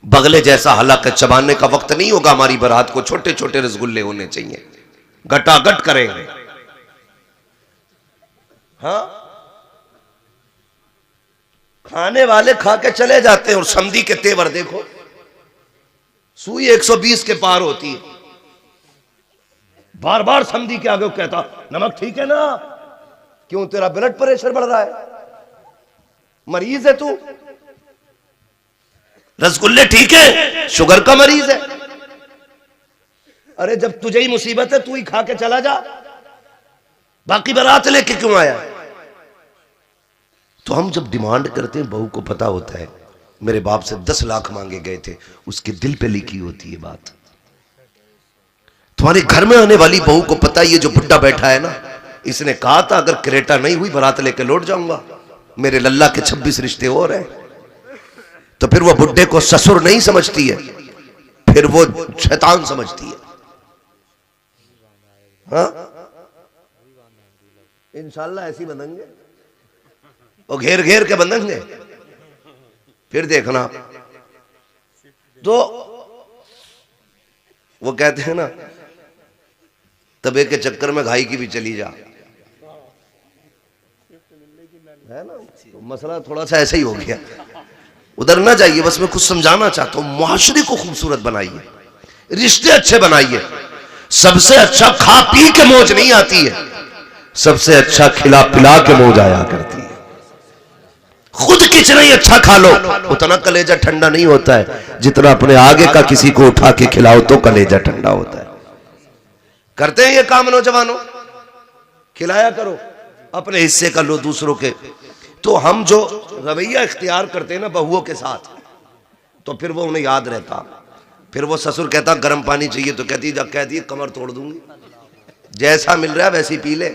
बगले जैसा हलक चबाने का वक्त नहीं होगा हमारी बारात को, छोटे छोटे रसगुल्ले होने चाहिए, गटागट करेंगे। हाँ, खाने वाले खा के चले जाते हैं और समधी के तेवर देखो, सुई 120 के पार होती है। बार बार समधी के आगे कहता नमक ठीक है ना, क्यों तेरा ब्लड प्रेशर बढ़ रहा है, मरीज है तू, रसगुल्ले ठीक है, शुगर का मरीज है। अरे जब तुझे ही मुसीबत है तू ही खा के चला जा, बाकी बारात लेके क्यों आया। तो हम जब डिमांड करते हैं, बहू को पता होता है मेरे बाप से 10 लाख मांगे गए थे, उसके दिल पे लिखी होती है बात। तुम्हारे घर में आने वाली बहू को पता है ये जो बुड्ढा बैठा है ना, इसने कहा था अगर क्रेटा नहीं हुई बारात लेके लौट जाऊंगा, मेरे लल्ला के 26 रिश्ते और हैं। तो फिर वो बुड्ढे को ससुर नहीं समझती है, फिर वो शैतान समझती है। हाँ, इंशाल्लाह ऐसी बनेंगे और घेर घेर के बंधेंगे, फिर देखना। तो वो कहते हैं ना तबे के चक्कर में घाई की भी चली जा, है ना। तो मसला थोड़ा सा ऐसा ही हो गया, उधर ना जाइए। बस मैं कुछ समझाना चाहता हूं, मुआशरे को खूबसूरत बनाइए, रिश्ते अच्छे बनाइए। सबसे अच्छा खा पी के मौज नहीं आती है, सबसे अच्छा खिला पिला के मौज आया करती है। खुद कितना ही अच्छा खा लो, उतना कलेजा ठंडा नहीं होता है जितना अपने आगे का किसी को उठा के खिलाओ तो कलेजा ठंडा होता है। करते हैं ये काम नौजवानों, खिलाया करो, अपने हिस्से का लो दूसरों के। तो हम जो रवैया इख्तियार करते हैं ना बहुओं के साथ, तो फिर वो उन्हें याद रहता। फिर वो ससुर कहता गर्म पानी चाहिए तो कहती कमर तोड़ दूंगी, जैसा मिल रहा है वैसे ही पी ले।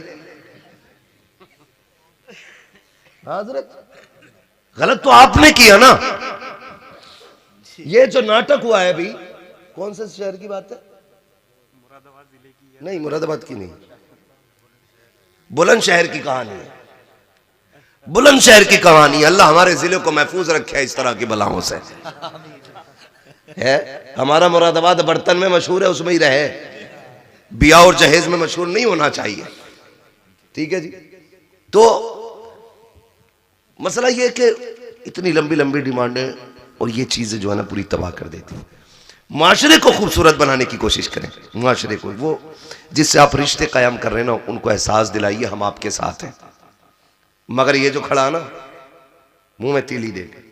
हजरत गलत तो आपने किया ना। ये जो नाटक हुआ है भाई, कौन से शहर की बात है? मुरादाबाद जिले की है। नहीं, मुरादाबाद की नहीं, बुलंदशहर की कहानी है। बुलंदशहर की कहानी, अल्लाह हमारे जिले को महफूज रखे है इस तरह की बलाओं से। है हमारा मुरादाबाद बर्तन में मशहूर है, उसमें ही रहे, बिया और जहेज में मशहूर नहीं होना चाहिए। ठीक है जी। तो मसला ये कि इतनी लंबी लंबी डिमांडें और ये चीजें जो है ना पूरी तबाह कर देती हैं। माशरे को खूबसूरत बनाने की कोशिश करें, माशरे को, वो जिससे आप रिश्ते कायम कर रहे हैं ना उनको एहसास दिलाइए हम आपके साथ हैं। मगर ये जो खड़ा ना मुंह में तीली दे के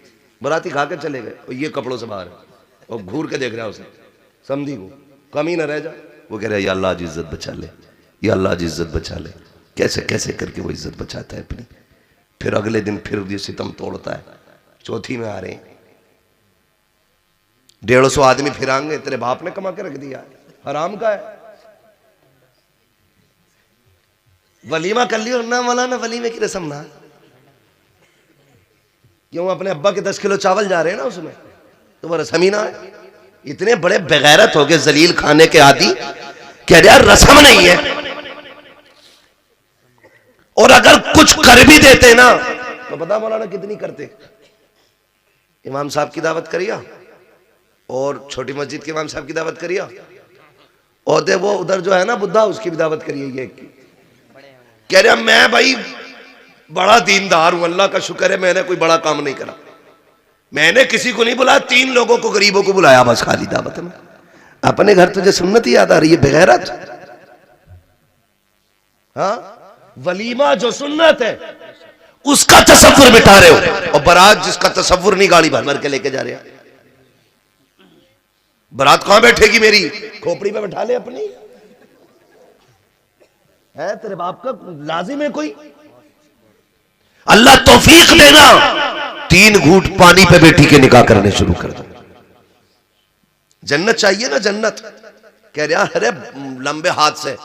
बराती खा के चले गए और ये कपड़ों से बाहर है और घूर के देख रहा है उसे, समझी को कमी ना रह जा। वो कह रहा है या अल्लाह आज इज्जत बचा ले, या अल्लाह आज इज्जत बचा ले। कैसे कैसे करके वो इज्जत बचाता है अपनी। फिर अगले दिन फिर ये सितम तोड़ता है। चौथी में आ रहे हैं, 150 आदमी फिर आएंगे, तेरे बाप ने कमा के रख दिया, हराम का है। वलीमा कर लियो ना मौलाना, वलीमे की रस्म ना, क्यों अपने अब्बा के 10 किलो चावल जा रहे हैं ना उसमें, तो वो रस्म ही ना है। इतने बड़े बेगैरत हो गए जलील खाने के आदि, कह रहे यार रस्म नहीं है। और अगर कुछ कर भी देते ना तो पता मौलाना कितनी करते। इमाम साहब की दावत करिया और छोटी मस्जिद के इमाम साहब की दावत करिया, और वो उधर जो है ना बुद्धा उसकी भी दावत करिए। ये कह रहा मैं भाई बड़ा दीनदार हूं, अल्लाह का शुक्र है मैंने कोई बड़ा काम नहीं करा, मैंने किसी को नहीं बुलाया, 3 लोगों को गरीबों को बुलाया बस खाली दावत में। अपने घर तुझे सुन्नत ही याद आ रही है बेगैरत। हाँ, वलीमा जो सुन्नत है उसका तसव्वुर मिटा रहे हो, और बारात जिसका तसव्वुर नहीं गाड़ी भर भर के लेके जा रहे हो। बारात कहां बैठेगी मेरी, खोपड़ी पे बैठा ले अपनी, है तेरे बाप का लाजिम है कोई। अल्लाह तौफीक देना, 3 घूंट पानी पे बेटी के निकाह करने शुरू कर दो। जन्नत चाहिए ना, जन्नत। कह रहा अरे लंबे हाथ से,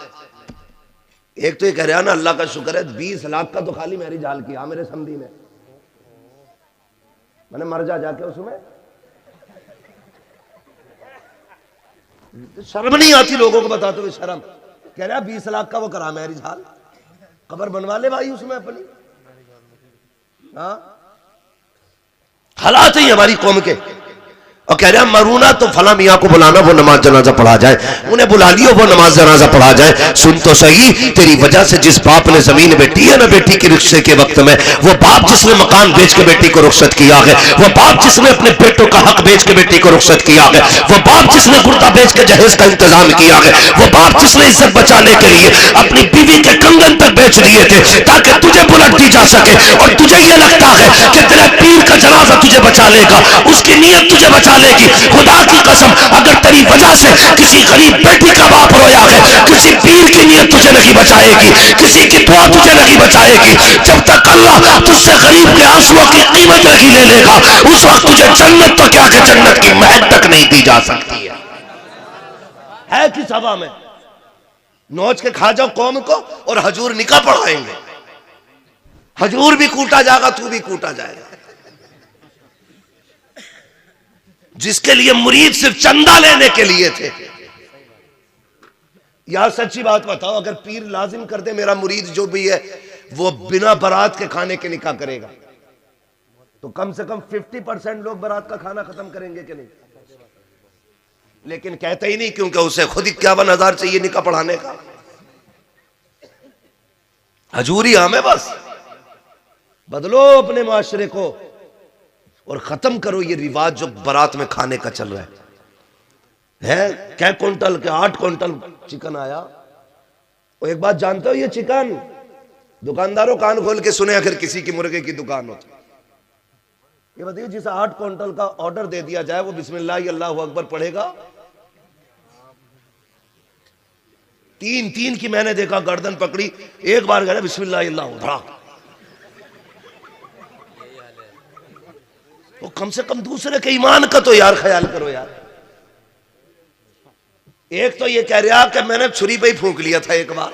एक तो ये कह रहा ना अल्लाह का शुक्र है 20 लाख का तो खाली मेरी जाल किया मेरे समधी ने, मैंने मर जाके उसमें। शर्म नहीं आती लोगों को बताते हुए, शर्म। कह रहा 20 लाख का वो करा मेरी झाल, कब्र बनवा ले भाई उसमें अपनी। हाँ, हालात ही हमारी कौम के। और कह रहा मरूना तो फला मियाँ को बुलाना, वो नमाज जनाजा पढ़ा जाए। उन्हें बुला लियो, वो नमाज जनाजा पढ़ा जाए। सुन तो सही, तेरी वजह से जिस बाप ने जमीन बेटी है ना बेटी के रिक्शे के वक्त में, वो बाप जिसने मकान बेच के बेटी को रुखसत किया है, वो बाप जिसने अपने बेटों का हक बेच के बेटी को रुखसत किया है, वो बाप जिसने कुर्ता बेच के जहेज का इंतजाम किया है, वो बाप जिसने इज्जत बचाने के लिए अपनी बीवी के कंगन तक बेच दिए थे ताकि तुझे बुलट दी जा सके। और तुझे ये लगता है कि तेरे पीर का जनाजा तुझे बचा लेगा, उसकी नीयत तुझे बचा लेगी। खुदा की कसम, अगर तेरी वजह से किसी गरीब बेटी का बाप रोया है, किसी पीर की नीयत तुझे नहीं बचाएगी, किसी की दुआ तुझे नहीं बचाएगी। जब तक अल्लाह तुझसे गरीब के आंसुओं की कीमत नहीं ले लेगा, उस वक्त तुझे जन्नत तो क्या कि जन्नत की महक तक नहीं दी जा सकती है किस हवा में। नोच के खा जाओ कौम को और हजूर निकाह पढ़ाएंगे। हजूर भी कूटा जाएगा, तू भी कूटा जाएगा। जिसके लिए मुरीद सिर्फ चंदा लेने के लिए थे। यार सच्ची बात बताओ, अगर पीर लाजिम कर दे मेरा मुरीद जो भी है वो बिना बारात के खाने के निकाह करेगा, तो कम से कम 50% लोग बारात का खाना खत्म करेंगे कि नहीं? लेकिन कहते ही नहीं, क्योंकि उसे खुद 51,000 चाहिए निकाह पढ़ाने का। हजूरी हमें बस बदलो अपने माशरे को और खत्म करो ये रिवाज जो बारात में खाने का चल रहा है। क्या क्विंटल के 8 क्विंटल चिकन आया। और एक बात जानते हो, ये चिकन दुकानदारों कान खोल के सुने अगर किसी की मुर्गे की दुकान हो तो। ये बताइए, जिसे 8 क्विंटल का ऑर्डर दे दिया जाए वो बिस्मिल्लाह अल्लाहु अकबर पढ़ेगा? 3 की मैंने देखा गर्दन पकड़ी, एक बार गया बिस्मिल्लाह अल्लाहु धड़ाक। तो कम से कम दूसरे के ईमान का तो यार ख्याल करो यार। एक तो ये कह रहा कि मैंने छुरी पे ही फूंक लिया था एक बार।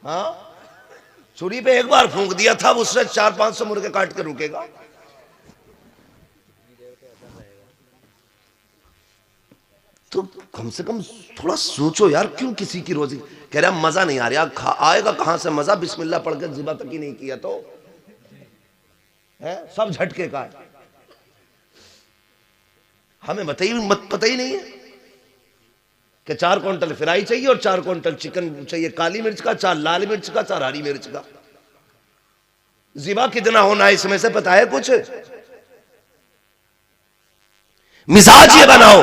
हाँ, छुरी पे एक बार फूंक दिया था, उससे 400-500 मुर्गे काट के रुकेगा। तो कम से कम थोड़ा सोचो यार, क्यों किसी की रोजी। कह रहा मजा नहीं आ रहा, आएगा कहां से मजा? बिस्मिल्लाह पढ़ के जिबा तक ही नहीं किया तो है, सब झटके का है। हमें पता ही नहीं है कि 4 क्विंटल फ्राई चाहिए और 4 क्विंटल चिकन चाहिए, काली मिर्च का, 4 लाल मिर्च का, 4 हरी मिर्च का। जिबा कितना होना है इसमें से पता है कुछ? मिजाज ये बनाओ,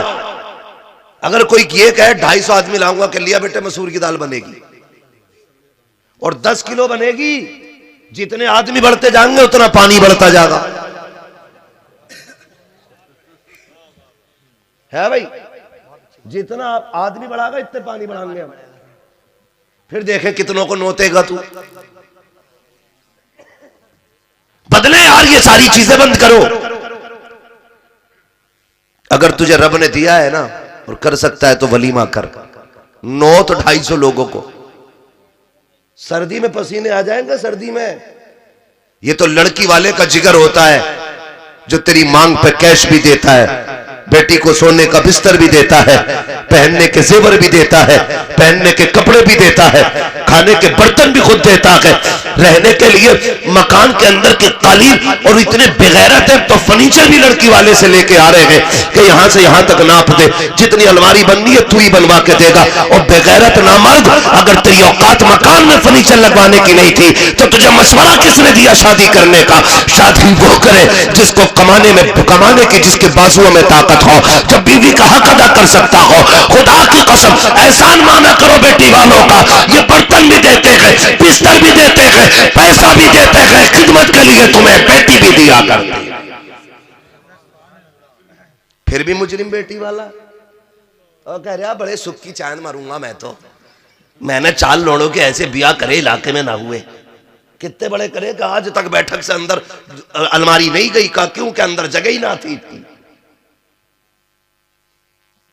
अगर कोई ये कहे 250 आदमी लाऊंगा, कह लिया बेटे मसूर की दाल बनेगी और 10 किलो बनेगी। जितने आदमी बढ़ते जाएंगे उतना पानी बढ़ता जाएगा, है भाई? जितना आदमी बढ़ागा इतने पानी बढ़ाएंगे हम। फिर देखें कितनों को नोतेगा तू। बदले यार, ये सारी चीजें बंद करो। अगर तुझे रब ने दिया है ना और कर सकता है तो वलीमा कर। 250 लोगों को सर्दी में पसीने आ जाएंगे। सर्दी में ये तो लड़की वाले का जिगर होता है जो तेरी मांग पे कैश भी देता है, बेटी को सोने का बिस्तर भी देता है, पहनने के जेवर भी देता है, पहनने के कपड़े भी देता है, खाने के बर्तन भी खुद देता है, रहने के लिए मकान के अंदर के कालीन। और इतने बेगैरत है तो फर्नीचर भी लड़की वाले से लेके आ रहे हैं कि यहां से यहां तक नाप दे, जितनी अलमारी बननी है तू ही बनवा के देगा। और बेगैरत नामर्द, अगर तेरी औकात मकान में फर्नीचर लगवाने की नहीं थी तो तुझे मशवरा किसने दिया शादी करने का? शादी वो करे जिसको कमाने की जिसके बाजुओं में ताकत हो, जब बीवी का हक अदा कर सकता हो। खुदा की कसम, एहसान माना करो बेटी वालों का। ये बर्तन भी देते हैं, बिस्तर भी देते हैं, पैसा भी देते हैं, खिदमत के लिए तुम्हें बेटी भी दिया करती। फिर भी मुजरिम बेटी वाला और कह रहा बड़े सुख की चांद मारूंगा मैं तो। मैंने 4 लोड़ों के ऐसे ब्याह करे इलाके में ना हुए। कितने बड़े करे कि आज तक बैठक से अंदर अलमारी नहीं गई का, क्यों के अंदर जगह ही ना थी इतनी।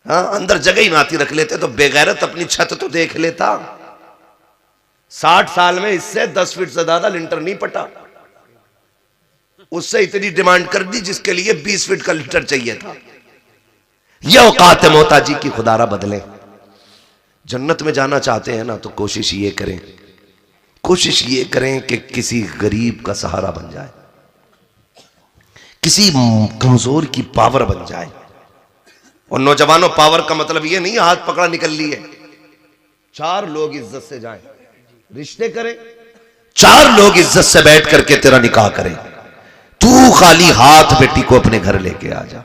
हाँ, अंदर जगह ही ना थी, रख लेते तो बेगैरत अपनी छत तो देख लेता। 60 साल में इससे 10 फीट से ज्यादा लिंटर नहीं पटा। उससे इतनी डिमांड कर दी जिसके लिए 20 फीट का लिंटर चाहिए था। यह औकात है मोहताजी की, खुदारा बदले। जन्नत में जाना चाहते हैं ना तो कोशिश ये करें कि किसी गरीब का सहारा बन जाए। किसी कमजोर की पावर बन जाए। और नौजवानों, पावर का मतलब ये नहीं हाथ पकड़ा निकल लिए, 4 लोग इज्जत से जाएं, रिश्ते करें, 4 लोग इज्जत से बैठ करके तेरा निकाह करें। तू खाली हाथ बेटी को अपने घर लेके आ जा।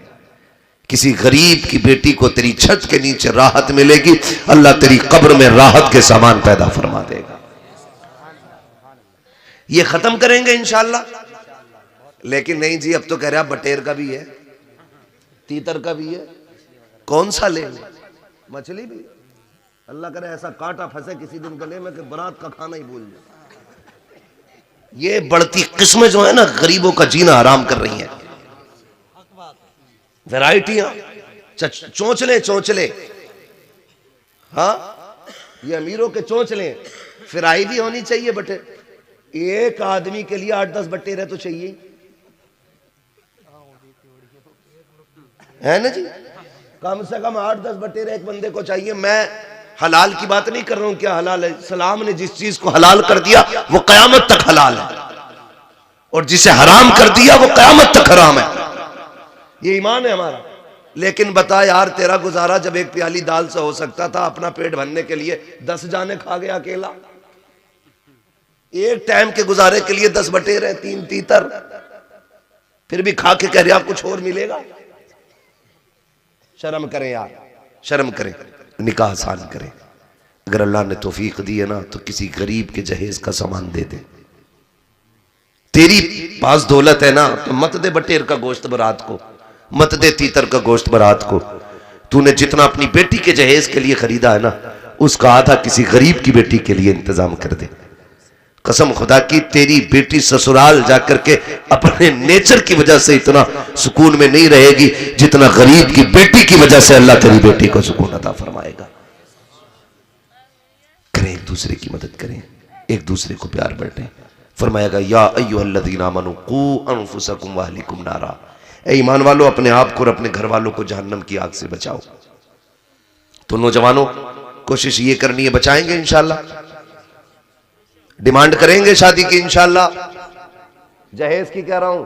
किसी गरीब की बेटी को तेरी छत के नीचे राहत मिलेगी, अल्लाह तेरी कब्र में राहत के सामान पैदा फरमा देगा। ये खत्म करेंगे इंशाअल्लाह। लेकिन नहीं जी, अब तो कह रहा बटेर का भी है, तीतर का भी है, कौन सा ले? मछली भी। अल्लाह करे ऐसा कांटा फंसे किसी दिन गले में कि बारात का खाना ही भूल जाए। ये बढ़ती किस्में जो है ना, गरीबों का जीना हराम कर रही हैं। वैरायटियां, चोंचले चोंचले, हाँ ये अमीरों के चोंचले। फ्राई भी होनी चाहिए बटे, एक आदमी के लिए 8-10 बटेर तो चाहिए, है ना जी? कम से कम 8-10 बटेर एक बंदे को चाहिए। मैं हलाल की बात नहीं कर रहा हूं, क्या हलाल है? इस्लाम ने जिस चीज को हलाल कर दिया वो कयामत तक हलाल है, और जिसे हराम कर दिया वो कयामत तक हराम है। ये ईमान है हमारा। लेकिन बता यार, तेरा गुजारा जब एक प्याली दाल से हो सकता था, अपना पेट भरने के लिए 10 जाने खा गया अकेला। एक टाइम के गुजारे के लिए 10 बटेर है, 3 तीतर, फिर भी खा के कह रहा कुछ और मिलेगा। शर्म करें यार, शर्म करें, निकाह आसान करें। अगर अल्लाह ने तौफीक दी है ना, तो किसी गरीब के जहेज का सामान दे दे। तेरी पास दौलत है ना, तो मत दे बटेर का गोश्त बारात को, मत दे तीतर का गोश्त बारात को। तूने जितना अपनी बेटी के जहेज के लिए खरीदा है ना, उसका आधा किसी गरीब की बेटी के लिए इंतजाम कर दे। कसम खुदा की, तेरी बेटी ससुराल जाकर के अपने नेचर की वजह से इतना सुकून में नहीं रहेगी जितना गरीब की बेटी की वजह से अल्लाह तेरी बेटी को सुकून अता फरमाएगा। करें, एक दूसरे की मदद करें, एक दूसरे को प्यार बांटें। फरमाएगा या अय्युहल्लज़ीना आमनू कू अनफुसकुम व अहलिकुम नारा, ए ईमान वालों, अपने आप को और अपने घर वालों को जहन्नम की आग से बचाओ। तो नौजवानों, कोशिश ये करनी है, बचाएंगे इंशाअल्लाह। डिमांड करेंगे शादी की इंशाअल्लाह, जहेज की कह रहा हूं,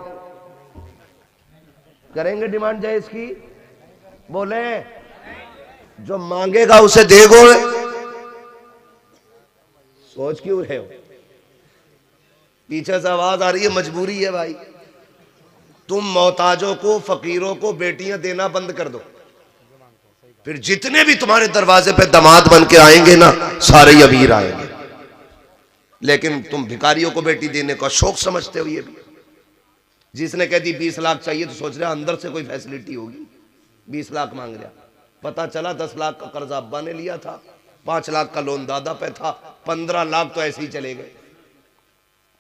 करेंगे डिमांड जहेज की। बोले जो मांगेगा उसे देगो। सोच क्यों रहे हो? पीछे से आवाज आ रही है, मजबूरी है भाई। तुम मोहताजों को, फकीरों को बेटियां देना बंद कर दो, फिर जितने भी तुम्हारे दरवाजे पे दामाद बन के आएंगे ना, सारे अमीर आएंगे। लेकिन तुम भिखारियों को बेटी देने का शौक समझते हो। ये भी जिसने कह दी 20 लाख चाहिए, तो सोच रहा अंदर से कोई फैसिलिटी होगी, 20 लाख मांग रहा। पता चला 10 लाख का कर्जा अब्बा ने लिया था, 5 लाख का लोन दादा पे था, 15 लाख तो ऐसे ही चले गए।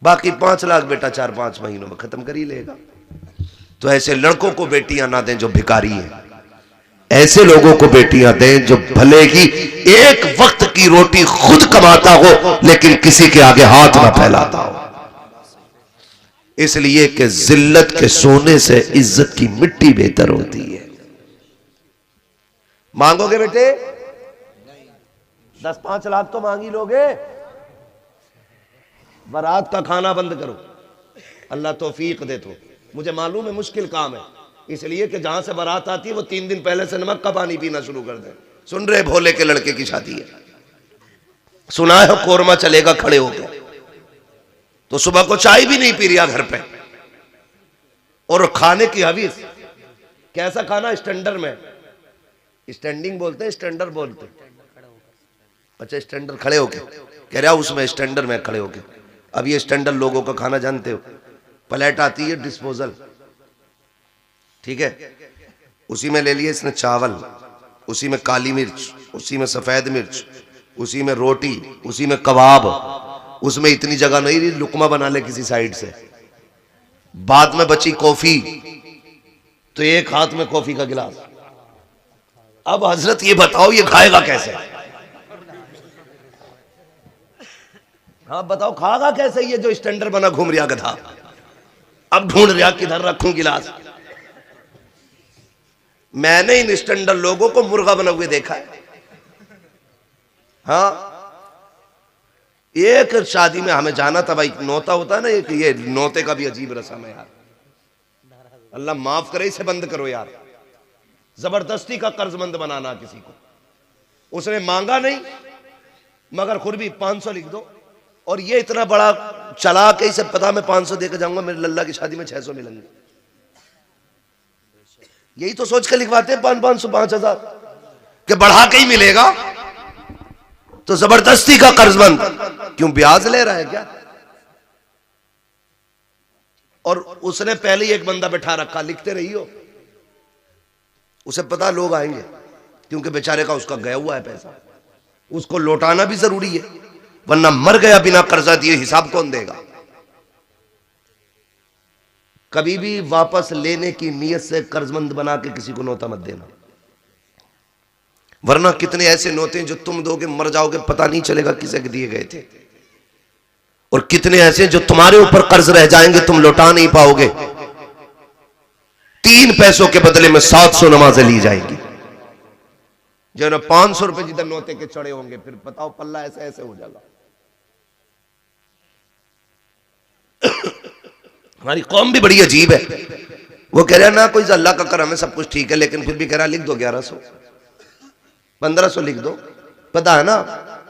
बाकी 5 लाख बेटा 4-5 महीनों में खत्म कर ही लेगा। तो ऐसे लड़कों को बेटियां ना दें जो भिखारी हैं, ऐसे लोगों को बेटियां दें जो भले ही एक वक्त की रोटी खुद कमाता हो, लेकिन किसी के आगे हाथ ना फैलाता हो। इसलिए कि जिल्लत के सोने से इज्जत की मिट्टी बेहतर होती है। मांगोगे बेटे? 10-5 लाख तो मांग ही लोगे। बारात का खाना बंद करो, अल्लाह तौफीक दे। तो मुझे मालूम है मुश्किल काम है, इसलिए कि जहां से बारात आती है वो 3 दिन पहले से नमक का पानी पीना शुरू कर दे। सुन रहे, भोले के लड़के की शादी है, सुना है कोरमा चलेगा खड़े होकर, तो सुबह को चाय भी नहीं पी रहा घर पे। और खाने की हवीस, कैसा खाना? स्टैंडर्ड में, स्टैंडिंग बोलते हैं, स्टैंडर्ड बोलते। अच्छा, स्टैंडर्ड खड़े होके कह रहा, उसमें स्टैंडर्ड में खड़े होके। अब ये स्टैंडर्ड लोगों का खाना जानते हो, प्लेट आती है डिस्पोजल, ठीक है, उसी में ले लिए इसने चावल, उसी में काली मिर्च, उसी में सफेद मिर्च, उसी में रोटी, उसी में कबाब, उसमें इतनी जगह नहीं रही लुकमा बना ले किसी साइड से। बाद में बची कॉफी, तो एक हाथ में कॉफी का गिलास। अब हजरत ये बताओ ये खाएगा कैसे? हाँ बताओ, खाएगा कैसे ये जो स्टैंडर्ड बना घूम रहा गधा? अब ढूंढ रहा किधर रखूं गिलास। मैंने इन स्टैंडर्ड लोगों को मुर्गा बना हुए देखा है। हाँ, एक शादी में हमें जाना था भाई, नौता होता है ना, एक ये नौते का भी अजीब रस्म है यार। अल्लाह माफ करे, इसे बंद करो यार। जबरदस्ती का कर्जमंद बनाना किसी को, उसने मांगा नहीं मगर खुद भी 500 लिख दो, और ये इतना बड़ा चला के इसे पता मैं 500 देकर जाऊंगा, मेरे लल्ला की शादी में 600 मिलेंगे। यही तो सोच के लिखवाते हैं 500 5,000 के बढ़ा के ही मिलेगा। तो जबरदस्ती का कर्जमंद क्यों, ब्याज ले रहा है क्या? और उसने पहले ही एक बंदा बैठा रखा, लिखते रहियो, उसे पता लोग आएंगे, क्योंकि बेचारे का उसका गया हुआ है पैसा, उसको लौटाना भी जरूरी है, वरना मर गया बिना कर्जा दिए, हिसाब कौन देगा? कभी भी वापस लेने की नीयत से कर्जमंद बना के किसी को नोता मत देना, वरना कितने ऐसे नोते हैं जो तुम दोगे मर जाओगे, पता नहीं चलेगा किसे दिए गए थे, और कितने ऐसे जो तुम्हारे ऊपर कर्ज रह जाएंगे, तुम लौटा नहीं पाओगे। 3 पैसों के बदले में 700 नमाजें ली जाएंगी। जो ना 500 रुपए जिधर नोते के चढ़े होंगे, फिर बताओ पल्ला ऐसे ऐसे हो जाएगा। हमारी कौम भी बड़ी अजीब है। वो कह रहा ना कोई अल्लाह का करम है, सब कुछ ठीक है, लेकिन फिर भी कह रहा लिख दो 1100 1500 लिख दो। पता है ना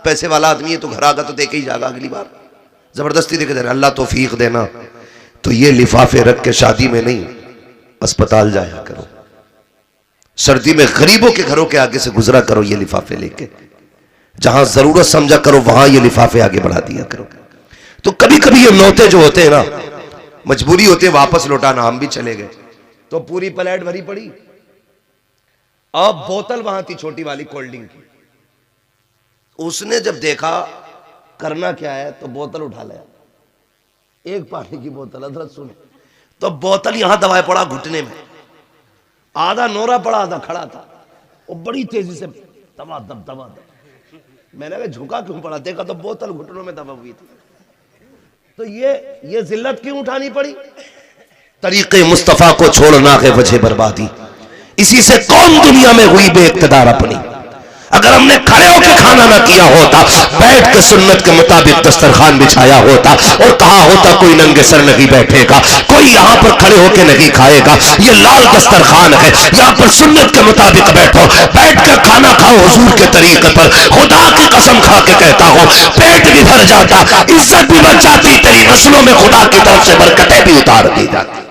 पैसे वाला आदमी है, तो घर आगा तो देके ही जाएगा अगली बार, जबरदस्ती देके दे रहा। अल्लाह तौफीक देना। तो ये लिफाफे रख के शादी में नहीं, अस्पताल जाया करो, सर्दी में गरीबों के घरों के आगे से गुजरा करो ये लिफाफे लेके, जहां जरूरत समझा करो वहां ये लिफाफे आगे बढ़ा दिया करो। तो कभी कभी ये नौते जो होते हैं ना, मजबूरी होती है वापस लौटाना, हम भी चले गए तो पूरी प्लेट भरी पड़ी। अब बोतल वहां थी छोटी वाली कोल्ड ड्रिंक की, उसने जब देखा करना क्या है तो बोतल उठा लिया, एक पानी की बोतल, हजरत सुने, तो बोतल यहां दबाए पड़ा घुटने में, आधा नोरा पड़ा आधा खड़ा था, वो बड़ी तेजी से दबा दब। मैंने कहा झुका क्यों पड़ा, देखा तो बोतल घुटनों में दबा हुई थी। तो ये जिल्लत क्यों उठानी पड़ी? तरीके मुस्तफा को छोड़ना है वजह बर्बादी, इसी से कौन दुनिया में हुई बेइक्तदार अपनी। अगर हमने खड़े होकर खाना ना किया होता, बैठ के सुन्नत के मुताबिक दस्तरखान बिछाया होता और कहा होता कोई नंगे सर नहीं बैठेगा, कोई यहाँ पर खड़े होकर नहीं खाएगा, ये लाल दस्तरखान है, यहाँ पर सुन्नत के मुताबिक बैठो, बैठ कर खाना खाओ हुजूर के तरीके पर। खुदा की कसम खा के कहता हूँ पेट भी भर जाता, इज्जत भी बच जाती, तेरी नस्लों में खुदा की तरफ से बरकतें भी उतार दी जाती।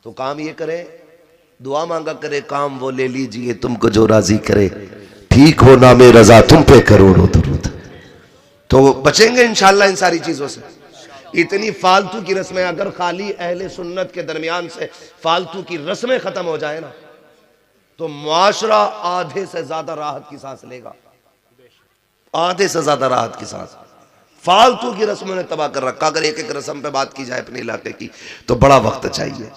तो काम ये करे, दुआ मांगा करे, काम वो ले लीजिए तुमको जो राजी करे, ठीक हो ना में रजा तुम पे करोड़ों दुरूद। तो बचेंगे इंशाल्लाह इन सारी चीजों से। इतनी फालतू की रस्में, अगर खाली अहले सुन्नत के दरमियान से फालतू की रस्में खत्म हो जाए ना, तो मुआशरा आधे से ज्यादा राहत की सांस लेगा, आधे से ज्यादा राहत की सांस। फालतू की रस्मों ने तबाह कर रखा। अगर एक एक रस्म पे बात की जाए अपने इलाके की तो बड़ा वक्त चाहिए।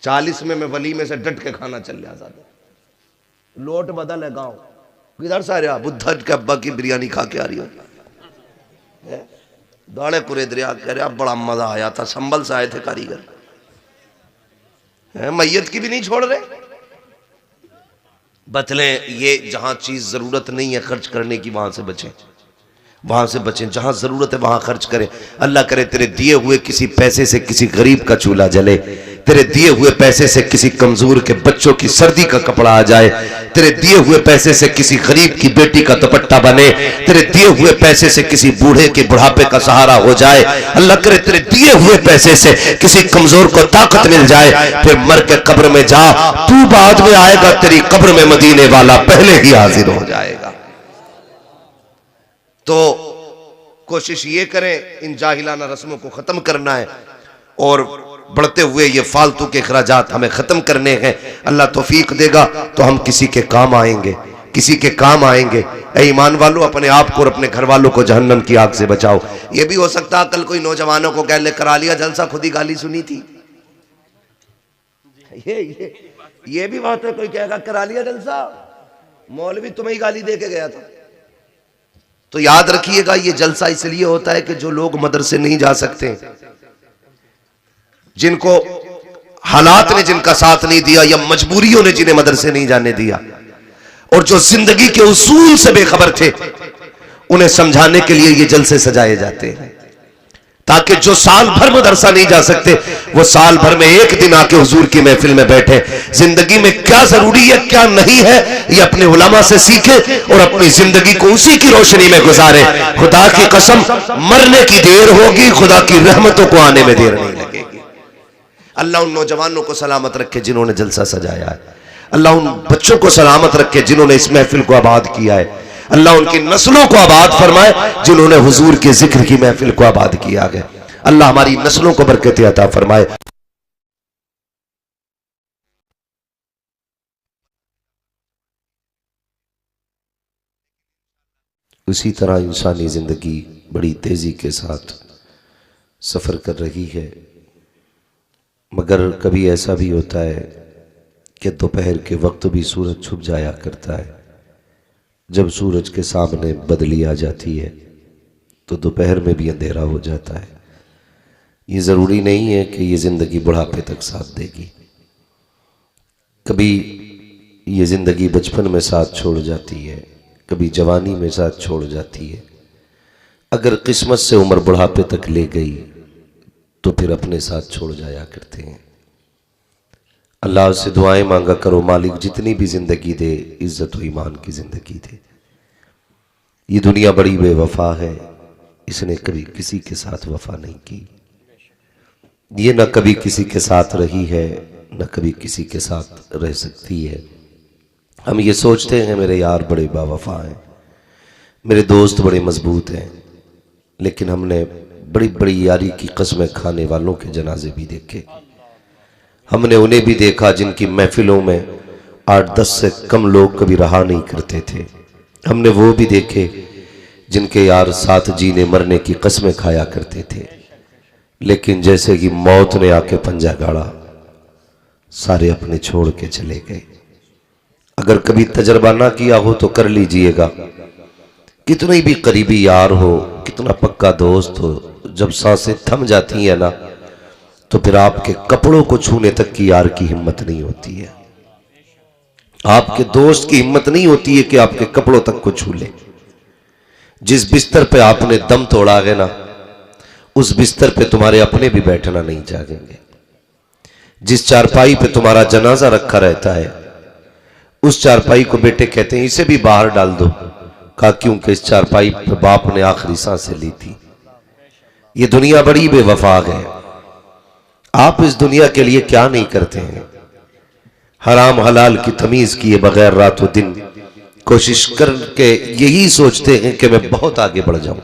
40 में मैं वलीमे से डट के खाना चल जाता था, लोट बदल है गांव, किधर से आ रहा, बुद्धा के अब्बा की बिरयानी खा के आ रही हो, दौड़े पूरे दरिया, कह रहा बड़ा मजा आया था, संभल से आए थे कारीगर, मैयत की भी नहीं छोड़ रहे। बतले ये जहां चीज जरूरत नहीं है खर्च करने की, वहां से बचें, वहां से बचें, जहां जरूरत है वहां खर्च करें। अल्लाह करे तेरे दिए हुए किसी पैसे से किसी गरीब का चूल्हा जले, तेरे दिए हुए पैसे से किसी कमजोर के बच्चों की सर्दी का कपड़ा आ जाए, तेरे दिए हुए पैसे से किसी गरीब की बेटी का दुपट्टा बने, तेरे दिए हुए पैसे से किसी बूढ़े के बुढ़ापे का सहारा हो जाए। अल्लाह करे तेरे दिए हुए पैसे से किसी कमजोर को ताकत मिल जाए। फिर मर के कब्र में जा, तू बाद में आएगा, तेरी कब्र में मदीने वाला पहले ही हाजिर हो जाएगा। तो कोशिश ये करें इन जाहिलाना रस्मों को खत्म करना है, और बढ़ते हुए ये फालतू के अखराजात हमें खत्म करने हैं। अल्लाह तौफीक देगा तो हम किसी के काम आएंगे, किसी के काम आएंगे। ऐ ईमान वालों, अपने आप को और अपने घर वालों को जहन्नम की आग से बचाओ। ये भी हो सकता है कल कोई नौजवानों को कह ले करा लिया जलसा, खुद ही गाली सुनी थी। ये भी बात है, कोई कहेगा करा लिया जलसा, मौलवी तुम्हें ही गाली दे के गया था। तो याद रखिएगा ये जलसा इसलिए होता है कि जो लोग मदरसे नहीं जा सकते, जिनको हालात ने जिनका साथ नहीं दिया या मजबूरियों ने जिन्हें मदरसे नहीं जाने दिया, और जो जिंदगी के उसूल से बेखबर थे, उन्हें समझाने के लिए ये जलसे सजाए जाते हैं ताकि जो साल भर मदरसा नहीं जा सकते वो साल भर में एक दिन आके हुजूर की महफिल में बैठे। जिंदगी में क्या जरूरी है क्या नहीं है ये अपने उलमा से सीखे और अपनी जिंदगी को उसी की रोशनी में गुजारे। खुदा की कसम मरने की देर होगी, खुदा की रहमतों को आने में देर नहीं लगेगी। अल्लाह उन नौजवानों को सलामत रखे जिन्होंने जलसा सजाया है। अल्लाह उन बच्चों को सलामत रखे जिन्होंने इस महफिल को आबाद किया है। अल्लाह उनकी नस्लों को आबाद फरमाए जिन्होंने हुजूर के जिक्र की महफिल को आबाद किया गया। अल्लाह हमारी नस्लों को बरकत अता फरमाए। उसी तरह इंसानी जिंदगी बड़ी तेजी के साथ सफर कर रही है, मगर कभी ऐसा भी होता है कि दोपहर के वक्त भी सूरज छुप जाया करता है। जब सूरज के सामने बदली आ जाती है तो दोपहर में भी अंधेरा हो जाता है। ये ज़रूरी नहीं है कि ये ज़िंदगी बुढ़ापे तक साथ देगी। कभी ये ज़िंदगी बचपन में साथ छोड़ जाती है, कभी जवानी में साथ छोड़ जाती है। अगर किस्मत से उम्र बुढ़ापे तक ले गई तो फिर अपने साथ छोड़ जाया करते हैं। अल्लाह से दुआएं मांगा करो, मालिक जितनी भी जिंदगी दे इज्जत व ईमान की जिंदगी दे। ये दुनिया बड़ी बेवफा है, इसने कभी किसी के साथ वफा नहीं की। ये न कभी किसी के साथ रही है न कभी किसी के साथ रह सकती है। हम ये सोचते हैं मेरे यार बड़े बावफा हैं, मेरे दोस्त बड़े मजबूत हैं, लेकिन हमने बड़ी बड़ी यारी की कस्में खाने वालों के जनाजे भी देखे। हमने उन्हें भी देखा जिनकी महफिलों में 8-10 से कम लोग कभी रहा नहीं करते थे। हमने वो भी देखे जिनके यार साथ जीने मरने की कस्में खाया करते थे, लेकिन जैसे कि मौत ने आके पंजा गाड़ा सारे अपने छोड़ के चले गए। अगर कभी तजर्बा ना किया हो तो कर लीजिएगा, कितनी भी करीबी यार हो, कितना पक्का दोस्त हो, जब सांसें थम जाती है ना तो फिर आपके कपड़ों को छूने तक की यार की हिम्मत नहीं होती है। आपके दोस्त की हिम्मत नहीं होती है कि आपके कपड़ों तक को छू ले। जिस बिस्तर पे आपने दम तोड़ा है ना उस बिस्तर पे तुम्हारे अपने भी बैठना नहीं चाहेंगे। जिस चारपाई पे तुम्हारा जनाजा रखा रहता है उस चारपाई को बेटे कहते हैं इसे भी बाहर डाल दो। कहा क्योंकि इस चारपाई पे बाप ने आखिरी सांसें ली थी। ये दुनिया बड़ी बेवफा है। आप इस दुनिया के लिए क्या नहीं करते हैं। हराम हलाल की तमीज किए बगैर रातों दिन कोशिश करके यही सोचते हैं कि मैं बहुत आगे बढ़ जाऊं,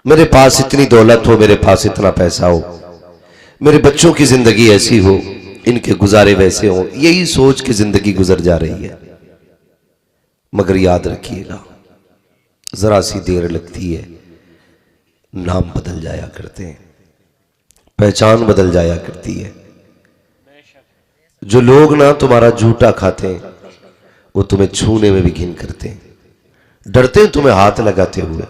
मेरे पास इतनी दौलत हो, मेरे पास इतना पैसा हो, मेरे बच्चों की जिंदगी ऐसी हो, इनके गुजारे वैसे हो। यही सोच के जिंदगी गुजर जा रही है। मगर याद रखिएगा जरा सी देर लगती है, नाम बदल जाया करते हैं, पहचान बदल जाया करती है। जो लोग ना तुम्हारा झूठा खाते हैं वो तुम्हें छूने में भी घिन करते हैं, डरते हैं तुम्हें हाथ लगाते हुए।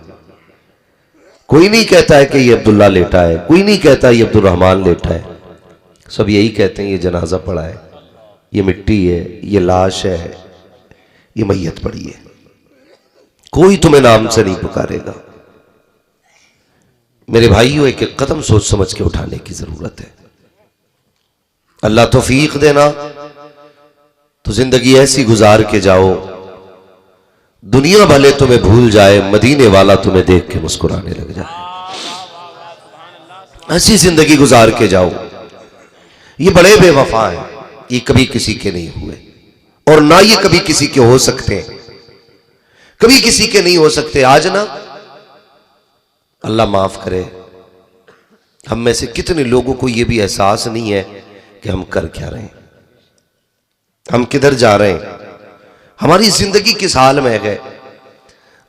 कोई नहीं कहता है कि ये अब्दुल्ला लेटा है, कोई नहीं कहता ये अब्दुल रहमान लेटा है, सब यही कहते हैं ये जनाजा पड़ा है, ये मिट्टी है, ये लाश है, ये मैयत पड़ी है। कोई तुम्हें नाम से नहीं पुकारेगा। मेरे भाइयों एक एक कदम सोच समझ के उठाने की जरूरत है। अल्लाह तौफीक देना तो जिंदगी ऐसी गुजार के जाओ दुनिया भले तुम्हें भूल जाए, मदीने वाला तुम्हें देख के मुस्कुराने लग जाए। ऐसी जिंदगी गुजार के जाओ। ये बड़े बेवफा हैं, ये कभी किसी के नहीं हुए और ना ये कभी किसी के हो सकते हैं, कभी किसी के नहीं हो सकते। आज ना अल्लाह माफ करे हम में से कितने लोगों को यह भी एहसास नहीं है कि हम कर क्या रहे हैं, हम किधर जा रहे हैं, हमारी जिंदगी किस हाल में है।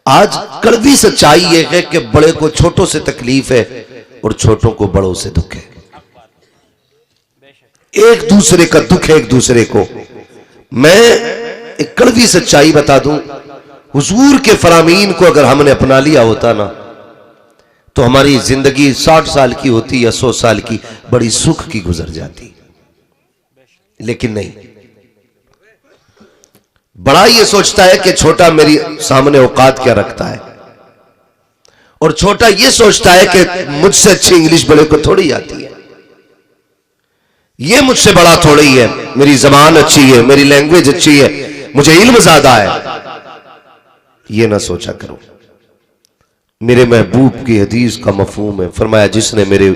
आज कड़वी सच्चाई यह है कि बड़े को छोटों से तकलीफ है और छोटों को बड़ों से दुख है। एक दूसरे का दुख है एक दूसरे को। मैं एक कड़वी सच्चाई बता दूं, हुजूर के फरामीन को अगर हमने अपना लिया होता ना तो हमारी जिंदगी 60 साल की होती या 100 साल की, बड़ी सुख की गुजर जाती। लेकिन नहीं, बड़ा ये सोचता है कि छोटा मेरी सामने औकात क्या रखता है और छोटा ये सोचता है कि मुझसे अच्छी इंग्लिश बड़े को थोड़ी आती है, ये मुझसे बड़ा थोड़ी है, मेरी जबान अच्छी है, मेरी लैंग्वेज अच्छी है, मुझे इल्म ज्यादा है। ये ना सोचा करो। मेरे महबूब की हदीस का मफहूम है, फरमाया जिसने मेरे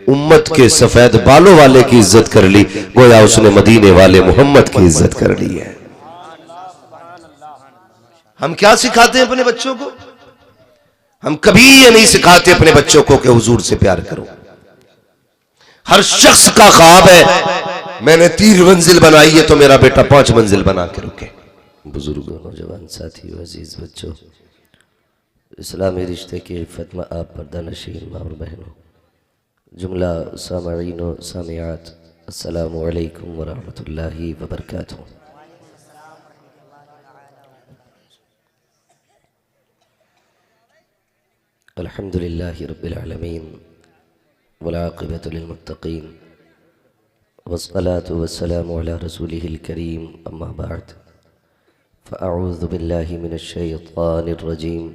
उम्मत के सफेद बालों वाले की इज्जत कर ली, गोया उसने मदीने वाले मोहम्मद की इज्जत कर ली है। हम क्या सिखाते हैं अपने बच्चों को? हम कभी ये नहीं सिखाते अपने बच्चों को कि हुजूर से प्यार करो। हर शख्स का ख्वाब है मैंने 3 मंजिल बनाई है तो मेरा बेटा 5 मंजिल बना के रुके। बुजुर्गों, नौजवान साथियों, अजीज बच्चों, इस्लामी रिश्ते की इफ़्फ़त में आप पर्दा नशीन माँ और बहनों, जुमला सामईन व सामियात, अस्सलामु अलैकुम व रहमतुल्लाहि व बरकातुहू। अल्हम्दुलिल्लाहि रब्बिल आलमीन वल आक़िबतु लिल मुत्तक़ीन वस्सलातु वस्सलामु अला रसूलिहिल करीम, अम्मा बअद, फ़अऊज़ु बिल्लाहि मिनश शैतानिर रजीम,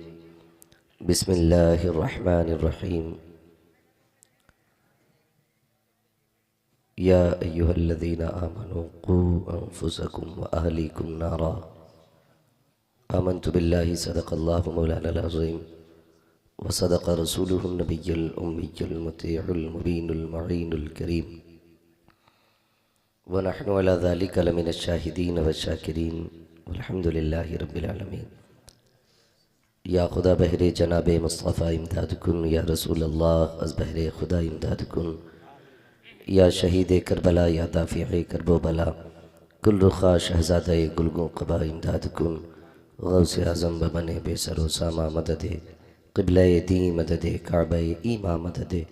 बिस्मिल्लाहिर रहमानिर रहीम। या अय्युहल्लज़ीना आमनू क़ू अन्फुसकुम व अहलीकुम नारा, आमन्तु बिल्लाहि सदक़ल्लाहु मौलानल अज़ीम व सदक़ रसूलुहुन नबियुल उम्मियुल मुतीउल मुबीनुल मुईनुल करीम व नहनु अला ज़ालिका लमिनश शाहिदीन व शाकिरीन वल्हम्दुलिल्लाहि रब्बिल आलमीन। या खुदा बहरे जनाब मुस्तफ़ा इमदाद कुन, या रसूल अल्लाह अज़ बहरे खुदा इमदाद कुन, या शहीद करबला, या दाफ़िए करबो बला, कुल रुखा शहज़ादा गुलगो क़बा इमदाद कुन, गौसे आज़म बने बेसरो सामा मददे, क़िबला दी मददे, काबा ईमा मददे,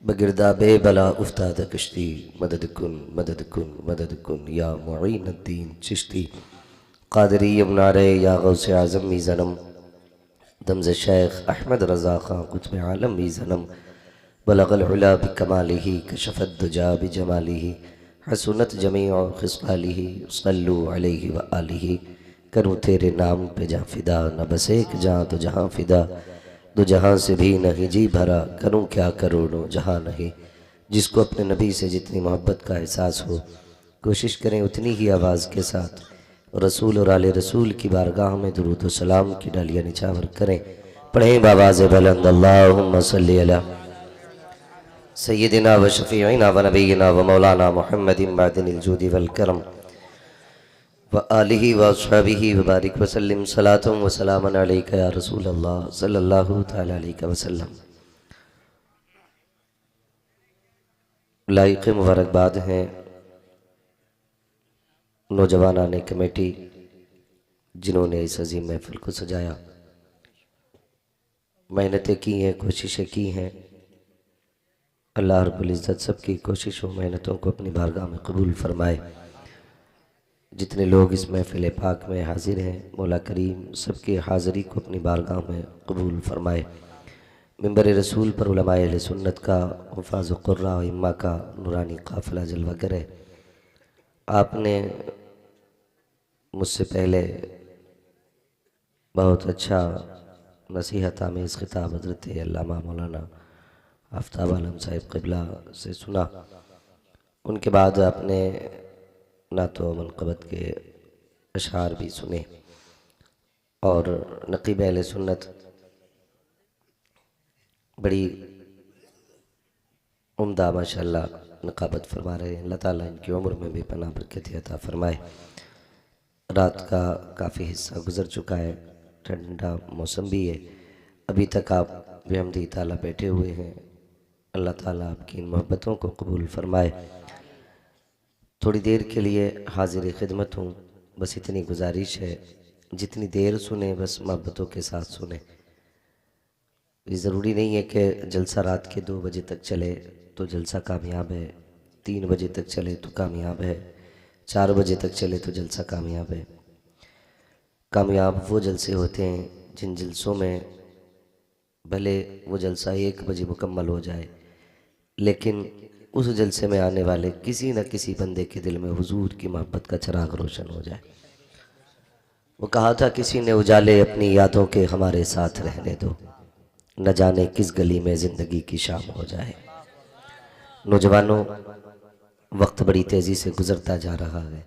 बगिरदा बे बला उफ्ताद कश्ती, मदद कुन मदद कुन मदद कुन, या मुईनुद्दीन चिश्ती क़ादरी यमुनारे, या गौसे आज़म मी ज़नम, दमज़ शेख अहमद रज़ा ख़ां कुतुब आलम मी ज़नम, बलगल उला बिकमालिही कशफ़द दुजा बिजमालिही, हसनत जमीअ ख़िसालिही, सल्लु अलैहि व आलिही। करूँ तेरे नाम पे जहाँ फ़िदा, न बस एक जहाँ तो जहाँ फ़िदा, दो जहाँ से भी नहीं जी भरा, करूँ क्या करोड़ों जहाँ नहीं। जिसको अपने नबी से जितनी मोहब्बत का एहसास हो, कोशिश करें उतनी ही आवाज़ के साथ रसूल और आले रसूल की बारगाह में दुरूद व सलाम की डालियाँ निछावर करें। पढ़ें बावाज़ बुलंद, अल्लाहुम्मा सल्ली अला सय्यदिना व शफ़ीइना व नबीना व मौलाना मुहम्मदिन बादिनिल जूदि वल करम व आलिहि व अस्हाबिहि व बारिक व सल्लिम सलातुम व सलामन अलैका या रसूल अल्लाह सल्लल्लाहु तआला अलैहि वसल्लम। लाइक़ मुबारकबाद हैं नौजवानाने कमेटी जिन्होंने इस अजीम महफिल को सजाया। मेहनतें की हैं, कोशिशें की हैं। अल्लाह रब्बुल इज़्ज़त सबकी कोशिशों मेहनतों को अपनी बारगाह में कबूल फरमाए। जितने लोग इस महफिल पाक में हाजिर हैं, मौला करीम सबकी हाज़िरी को अपनी बारगाह में कबूल फरमाए। मिंबर रसूल पर उलमाए अहले सुन्नत का, हुफ़ाज़ क़ुर्रा इम्मा का नूरानी काफ़िला जलवा करे। आपने मुझसे पहले बहुत अच्छा नसीहत आमेज़ ख़िताब हज़रत अल्लामा मौलाना आफ्ताब आलम साहिब क़िबला से सुना। उनके बाद आपने नातो मनक़बत के अशार भी सुने और नक़ीब अहले सुन्नत बड़ी उम्दा माशाअल्लाह नक़ाबत फरमा रहे हैं। अल्लाह ताला इनकी उम्र में भी पनाह बरकत अता फरमाए। रात का काफ़ी हिस्सा गुज़र चुका है, ठंडा मौसम भी है। अभी तक आप बेहमदी ताला बैठे हुए हैं। अल्लाह ताला आपकी इन मोहब्बतों को कबूल फरमाए। थोड़ी देर के लिए हाजिर खिदमत हूँ, बस इतनी गुजारिश है, जितनी देर सुने बस मोहब्बतों के साथ सुने। ये ज़रूरी नहीं है कि जलसा रात के 2 बजे तक चले तो जलसा कामयाब है, 3 बजे तक चले तो कामयाब है, 4 बजे तक चले तो जलसा कामयाब है। कामयाब वो जलसे होते हैं जिन जलसों में भले वो जलसा 1 बजे मुकम्मल हो जाए, लेकिन उस जलसे में आने वाले किसी न किसी बंदे के दिल में हुजूर की मोहब्बत का चिराग रोशन हो जाए। वो कहा था किसी ने, उजाले अपनी यादों के हमारे साथ रहने दो, न जाने किस गली में ज़िंदगी की शाम हो जाए। नौजवानों, वक्त बड़ी तेज़ी से गुज़रता जा रहा है।